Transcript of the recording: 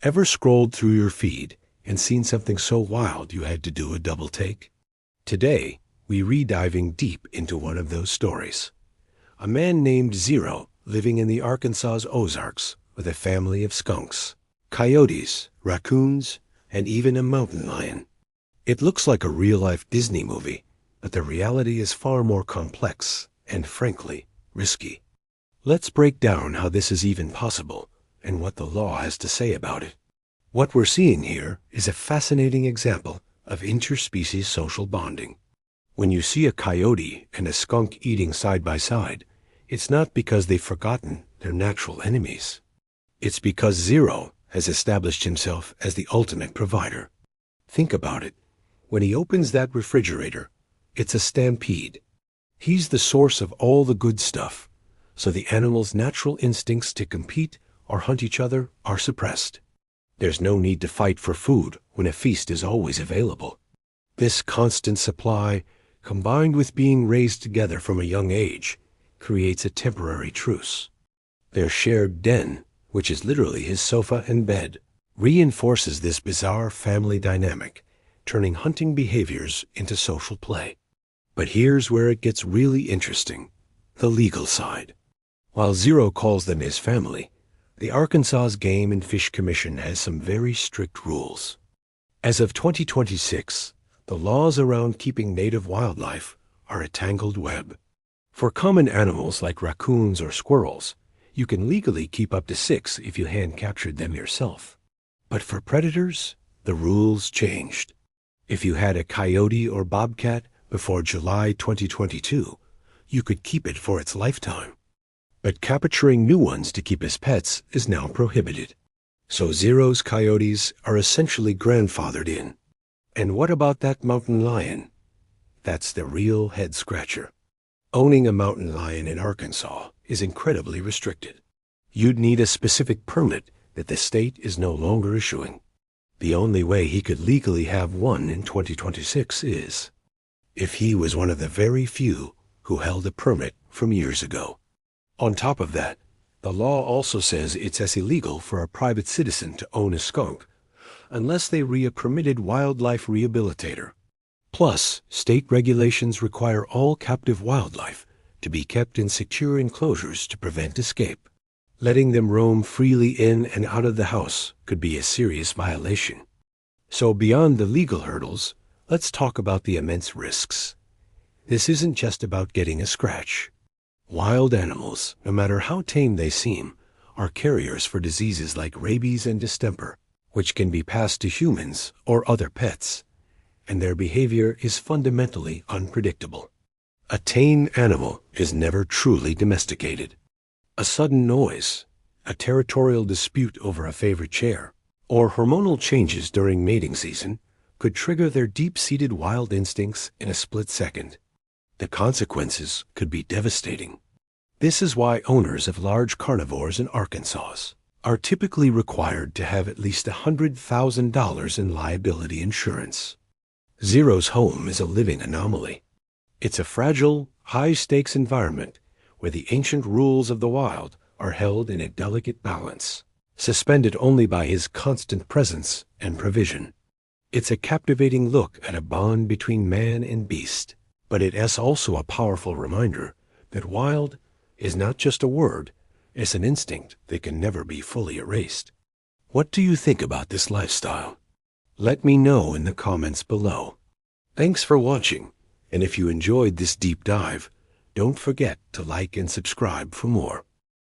Ever scrolled through your feed and seen something so wild you had to do a double take? Today, we're re-diving deep into one of those stories. A man named Zero living in the Arkansas Ozarks with a family of skunks, coyotes, raccoons, and even a mountain lion. It looks like a real-life Disney movie, but the reality is far more complex and, frankly, risky. Let's break down how this is even possible and what the law has to say about it. What we're seeing here is a fascinating example of interspecies social bonding. When you see a coyote and a skunk eating side by side, it's not because they've forgotten their natural enemies. It's because Zero has established himself as the ultimate provider. Think about it. When he opens that refrigerator, it's a stampede. He's the source of all the good stuff, so the animal's natural instincts to compete or hunt each other are suppressed. There's no need to fight for food when a feast is always available. This constant supply, combined with being raised together from a young age, creates a temporary truce. Their shared den, which is literally his sofa and bed, reinforces this bizarre family dynamic, turning hunting behaviors into social play. But here's where it gets really interesting, the legal side. While Zero calls them his family, the Arkansas Game and Fish Commission has some very strict rules. As of 2026, the laws around keeping native wildlife are a tangled web. For common animals like raccoons or squirrels, you can legally keep up to 6 if you hand-captured them yourself. But for predators, the rules changed. If you had a coyote or bobcat before July 2022, you could keep it for its lifetime. But capturing new ones to keep as pets is now prohibited. So Zero's coyotes are essentially grandfathered in. And what about that mountain lion? That's the real head-scratcher. Owning a mountain lion in Arkansas is incredibly restricted. You'd need a specific permit that the state is no longer issuing. The only way he could legally have one in 2026 is if he was one of the very few who held a permit from years ago. On top of that, the law also says it's as illegal for a private citizen to own a skunk unless they are a permitted wildlife rehabilitator. Plus, state regulations require all captive wildlife to be kept in secure enclosures to prevent escape. Letting them roam freely in and out of the house could be a serious violation. So beyond the legal hurdles, let's talk about the immense risks. This isn't just about getting a scratch. Wild animals, no matter how tame they seem, are carriers for diseases like rabies and distemper, which can be passed to humans or other pets, and their behavior is fundamentally unpredictable. A tame animal is never truly domesticated. A sudden noise, a territorial dispute over a favorite chair, or hormonal changes during mating season could trigger their deep-seated wild instincts in a split second. The consequences could be devastating. This is why owners of large carnivores in Arkansas are typically required to have at least $100,000 in liability insurance. Zero's home is a living anomaly. It's a fragile, high-stakes environment where the ancient rules of the wild are held in a delicate balance, suspended only by his constant presence and provision. It's a captivating look at a bond between man and beast, but it is also a powerful reminder that wild is not just a word, it's an instinct that can never be fully erased. What do you think about this lifestyle? Let me know in the comments below. Thanks for watching, and if you enjoyed this deep dive, don't forget to like and subscribe for more.